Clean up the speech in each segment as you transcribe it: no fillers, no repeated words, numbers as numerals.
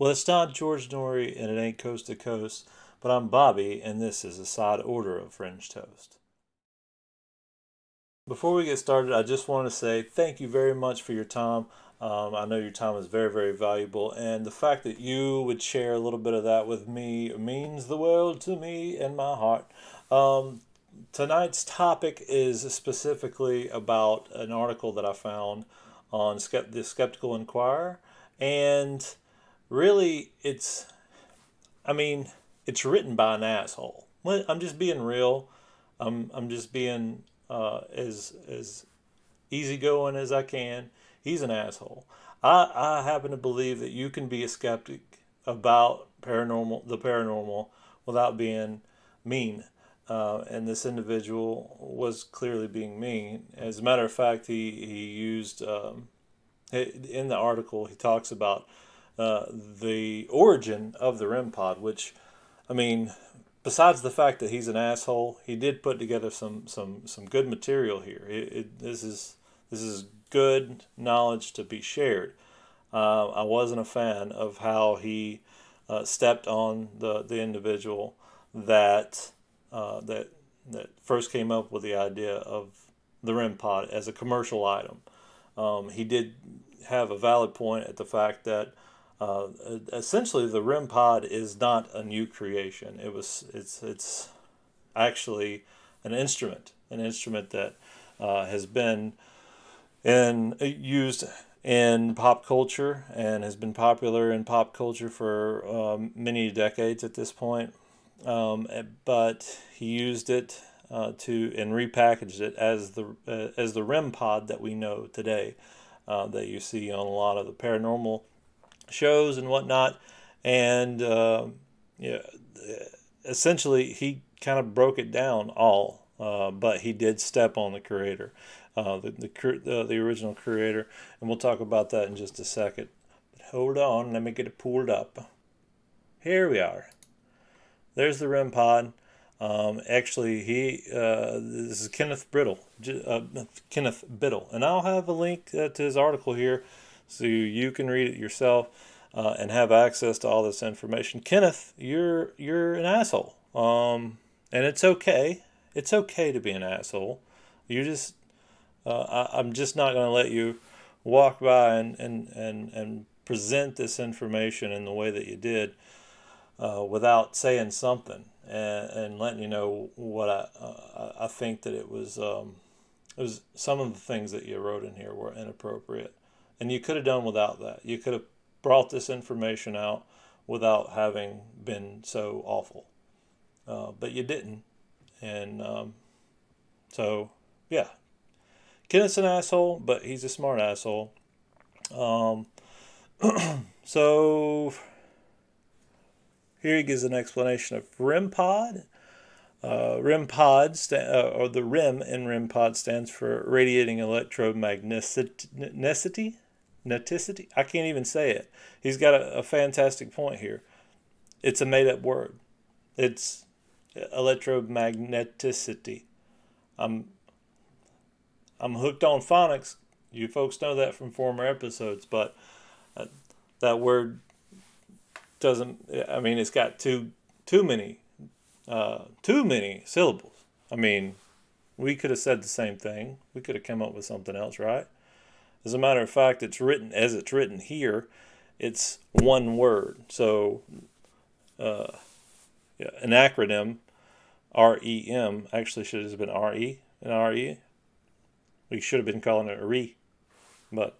Well, it's not George Norrie and it ain't Coast to Coast, but I'm Bobby, and this is a side order of Fringe Toast. Before we get started, I just want to say thank you very much for your time. I know your time is very, very valuable, and the fact that you would share a little bit of that with me means the world to me and my heart. Um, Tonight's topic is specifically about an article that I found on the Skeptical Inquirer, and really, I mean, it's written by an asshole. I'm just being real. I'm just being as easygoing as I can. He's an asshole. I happen to believe that you can be a skeptic about the paranormal, without being mean. And this individual was clearly being mean. As a matter of fact, he used in the article he talks about the origin of the REM-POD, which, I mean, besides the fact that he's an asshole, he did put together some good material here. This is good knowledge to be shared. I wasn't a fan of how he stepped on the individual that that first came up with the idea of the REM-POD as a commercial item. He did have a valid point at the fact that essentially the REM-POD is not a new creation. It's actually an instrument that has been used in pop culture and has been popular in pop culture for many decades at this point. But he used it and repackaged it as the REM-POD that we know today, that you see on a lot of the paranormal shows and whatnot. And yeah, essentially he kind of broke it down all, but he did step on the creator, the original creator, and we'll talk about that in just a second. But hold on, let me get it pulled up. Here we are. There's the REM-POD. Actually, this is Kenneth Biddle, and I'll have a link to his article here, so you can read it yourself and have access to all this information. Kenneth, you're an asshole, and it's okay. It's okay to be an asshole. You just I'm just not going to let you walk by and present this information in the way that you did without saying something and letting you know what I think that it was some of the things that you wrote in here were inappropriate, and you could have done without that. You could have brought this information out without having been so awful, but you didn't, and so yeah, Kenneth's an asshole, but he's a smart asshole. So here he gives an explanation of REM-POD. Or the REM in REM-POD stands for radiating electromagneticity. I can't even say it. He's got a fantastic point here. It's a made-up word. It's electromagneticity. I'm hooked on phonics. You folks know that from former episodes, but that word doesn't. I mean, it's got too many syllables. I mean, we could have said the same thing. We could have come up with something else, right? As a matter of fact, it's written here. It's one word. So, yeah, an acronym, REM, actually should have been RE and RE. We should have been calling it a RE, but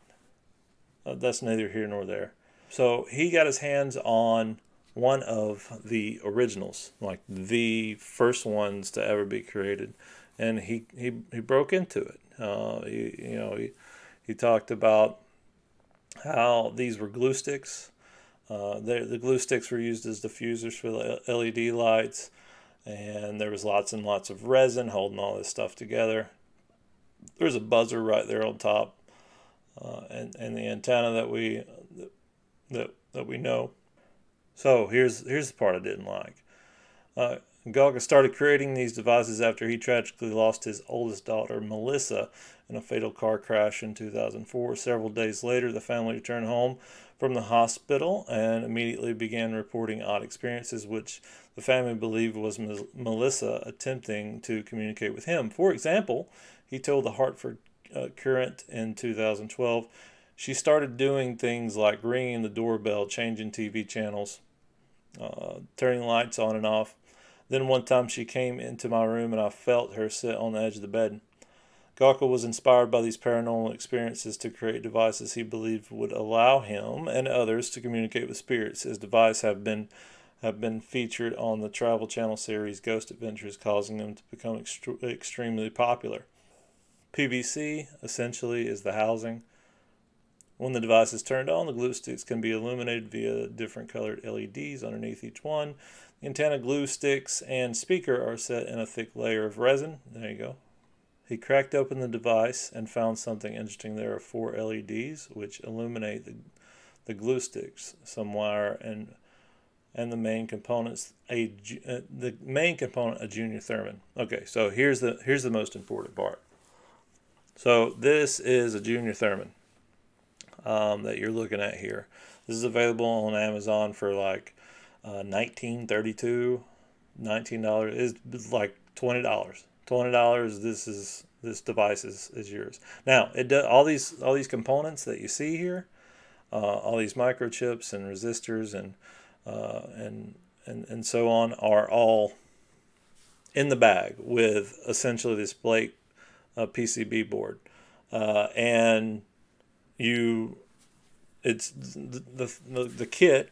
that's neither here nor there. So he got his hands on one of the originals, like the first ones to ever be created, and he broke into it. He talked about how these were glue sticks. The glue sticks were used as diffusers for the LED lights, and there was lots and lots of resin holding all this stuff together. There's a buzzer right there on top, and the antenna that we know. So here's the part I didn't like. Gauga started creating these devices after he tragically lost his oldest daughter, Melissa, in a fatal car crash in 2004. Several days later, the family returned home from the hospital and immediately began reporting odd experiences, which the family believed was Melissa attempting to communicate with him. For example, he told the Hartford Courant in 2012, she started doing things like ringing the doorbell, changing TV channels, turning lights on and off. Then one time she came into my room and I felt her sit on the edge of the bed. Gawker was inspired by these paranormal experiences to create devices he believed would allow him and others to communicate with spirits. His devices have been featured on the Travel Channel series Ghost Adventures, causing them to become extremely popular. PVC essentially is the housing. When the device is turned on, the glue sticks can be illuminated via different colored LEDs underneath each one. The antenna, glue sticks, and speaker are set in a thick layer of resin. There you go. He cracked open the device and found something interesting. There are 4 LEDs which illuminate the glue sticks, some wire, and the main components. The main component, a junior Theremin. Okay, so here's the most important part. So this is a junior Theremin that you're looking at here. This is available on Amazon for like $19.32, $19 is like $20. This device is yours. Now it does all these components that you see here, all these microchips and resistors and so on are all in the bag with essentially this plate PCB board, and it's the kit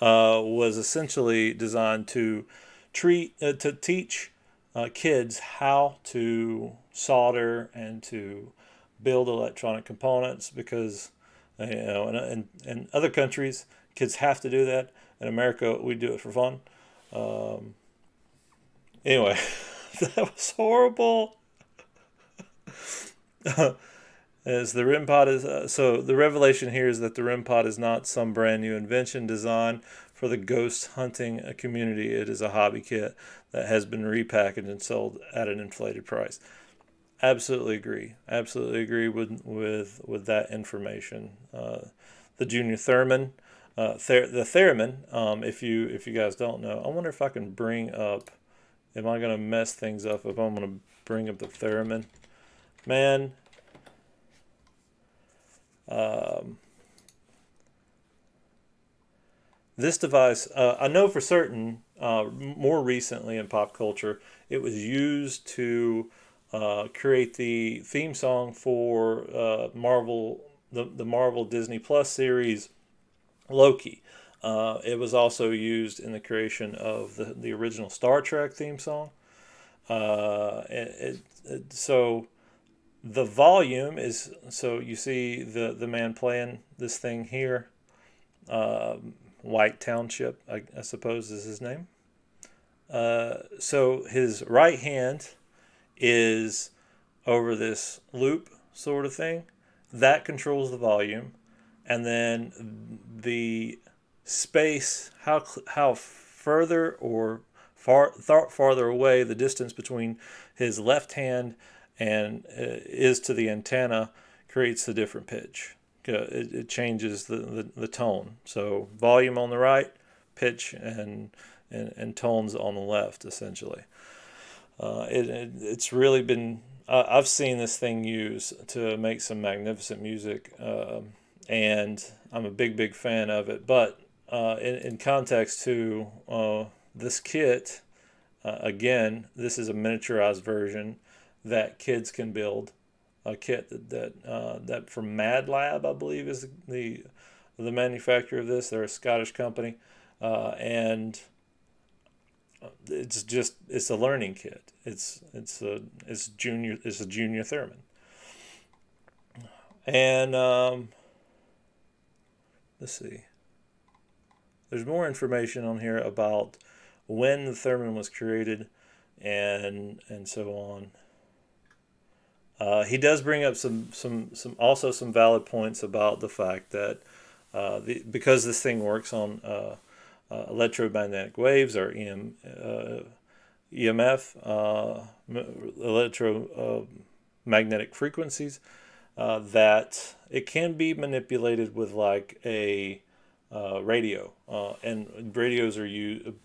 was essentially designed to teach kids how to solder and to build electronic components, because in other countries kids have to do that. In America we do it for fun. Anyway, that was horrible. As the REM-POD is so the revelation here is that the REM-POD is not some brand new invention designed for the ghost hunting community. It is a hobby kit that has been repackaged and sold at an inflated price. Absolutely agree. Absolutely agree with that information. The junior Theremin, the Theremin. If you guys don't know, I wonder if I can bring up. Am I gonna mess things up if I'm gonna bring up the Theremin? Man. This device, I know for certain, more recently in pop culture, it was used to create the theme song for Marvel, the Marvel Disney Plus series Loki. It was also used in the creation of the original Star Trek theme song. So the volume is, so you see the man playing this thing here. White Township, I suppose is his name. So his right hand is over this loop sort of thing. That controls the volume. And then the space, how further or farther away the distance between his left hand and is to the antenna creates the different pitch. It changes the tone. So volume on the right, pitch and tones on the left, essentially. It's really been, I've seen this thing used to make some magnificent music, and I'm a big fan of it. But in context to this kit, again, this is a miniaturized version that kids can build. A kit that from Mad Lab, I believe, is the manufacturer of this. They're a Scottish company, and it's a learning kit. It's a junior Theremin. And let's see. There's more information on here about when the Theremin was created, and so on. He does bring up some valid points about the fact that because this thing works on electromagnetic waves, or EMF, electromagnetic frequencies, that it can be manipulated with like a radio, and radios are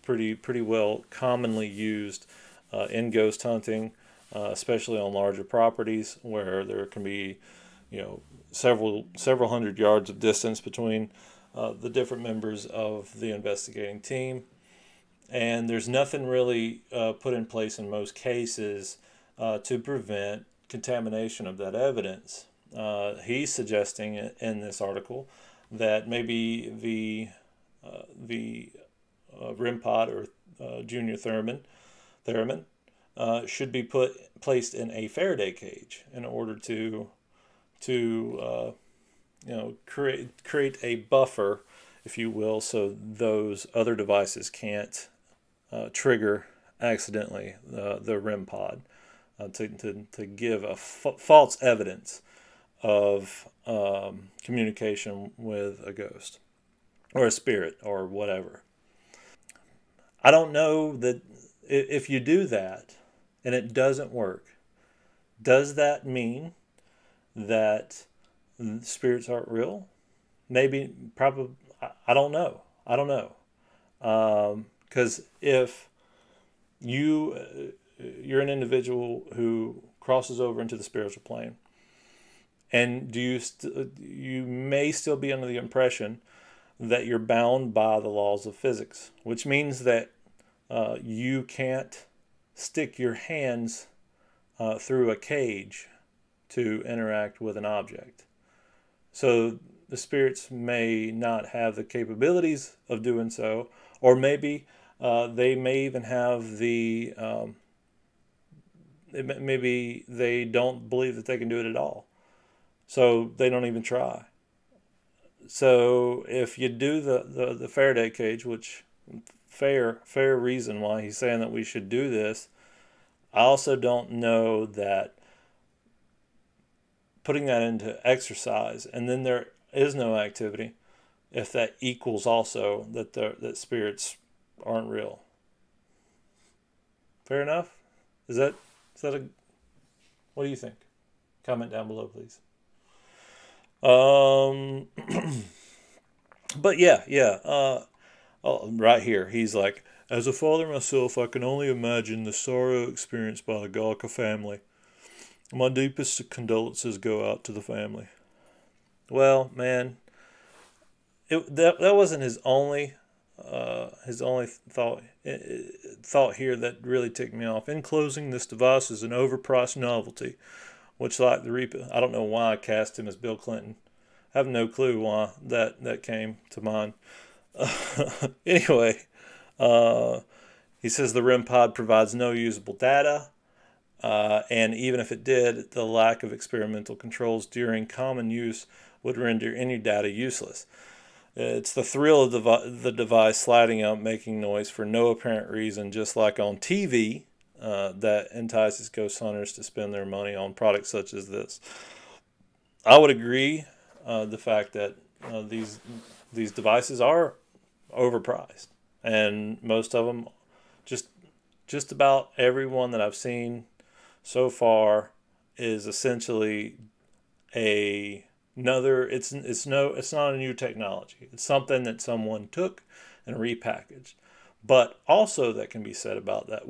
pretty well commonly used in ghost hunting, especially on larger properties where there can be, several hundred yards of distance between the different members of the investigating team, and there's nothing really put in place in most cases to prevent contamination of that evidence. He's suggesting in this article that maybe the REM-POD or Junior Theremin should be placed in a Faraday cage in order to create a buffer, if you will, so those other devices can't trigger accidentally the REM-POD, to give a false evidence of communication with a ghost or a spirit or whatever. I don't know that if you do that and it doesn't work, does that mean that spirits aren't real? Maybe, probably. I don't know. I don't know. Because if you're an individual who crosses over into the spiritual plane, and you may still be under the impression that you're bound by the laws of physics, which means that you can't stick your hands through a cage to interact with an object. So the spirits may not have the capabilities of doing so, or maybe they may even have maybe they don't believe that they can do it at all. So they don't even try. So if you do the Faraday cage, which fair reason why he's saying that we should do this, I also don't know that putting that into exercise and then there is no activity, if that equals also that spirits aren't real. Fair enough? Is that a what do you think? Comment down below, please. But yeah. Right here, he's like, as a father myself, I can only imagine the sorrow experienced by the Galka family. My deepest condolences go out to the family. Well, man, that wasn't his only thought here that really ticked me off. In closing, this device is an overpriced novelty, which, like I don't know why I cast him as Bill Clinton. I have no clue why that came to mind. Anyway, he says the REM-POD provides no usable data, and even if it did, the lack of experimental controls during common use would render any data useless. It's the thrill of the device sliding out, making noise for no apparent reason, just like on TV, that entices ghost hunters to spend their money on products such as this. I would agree the fact that these devices are overpriced, and most of them, just about everyone that I've seen so far, is essentially it's not a new technology. It's something that someone took and repackaged. But also what can be said about that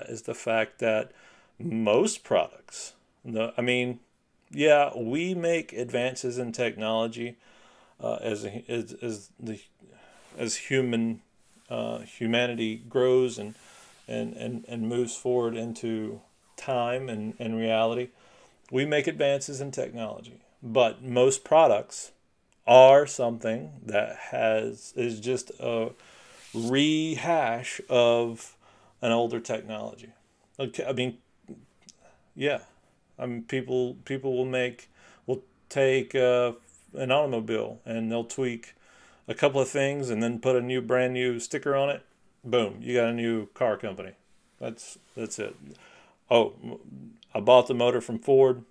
is the fact that most products, we make advances in technology as humanity grows and moves forward into time and reality. We make advances in technology, but most products are something that is just a rehash of an older technology. Okay, yeah. People will take an automobile and they'll tweak a couple of things and then put a brand new sticker on it. Boom, you got a new car company. That's it. Oh, I bought the motor from Ford,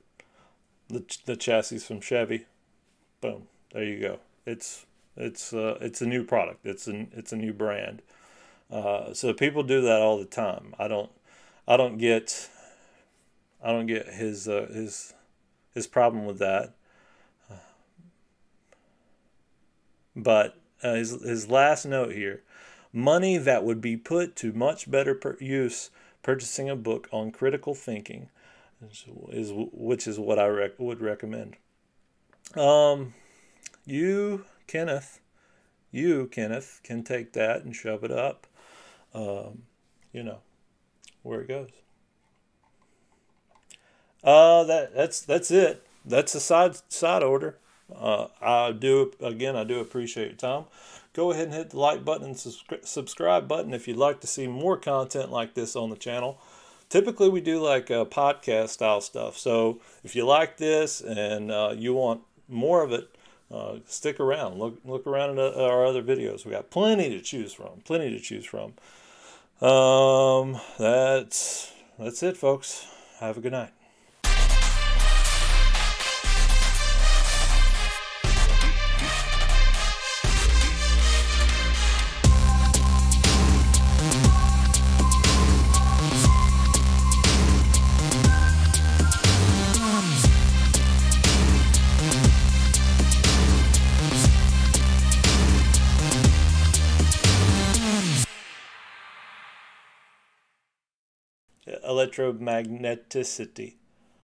the chassis from Chevy. Boom, there you go. It's a new product. It's a new brand. So people do that all the time. I don't get his problem with that. But his last note here: money that would be put to much better use purchasing a book on critical thinking which is what I would recommend. Um, you, Kenneth, can take that and shove it up. Um, you know where it goes. That's it. That's a side order. I do appreciate your time. Go ahead and hit the like button and subscribe button if you'd like to see more content like this on the channel. Typically, we do like podcast style stuff. So if you like this and you want more of it, stick around. Look around at our other videos. We got plenty to choose from. Plenty to choose from. That's it, folks. Have a good night. Electromagneticity.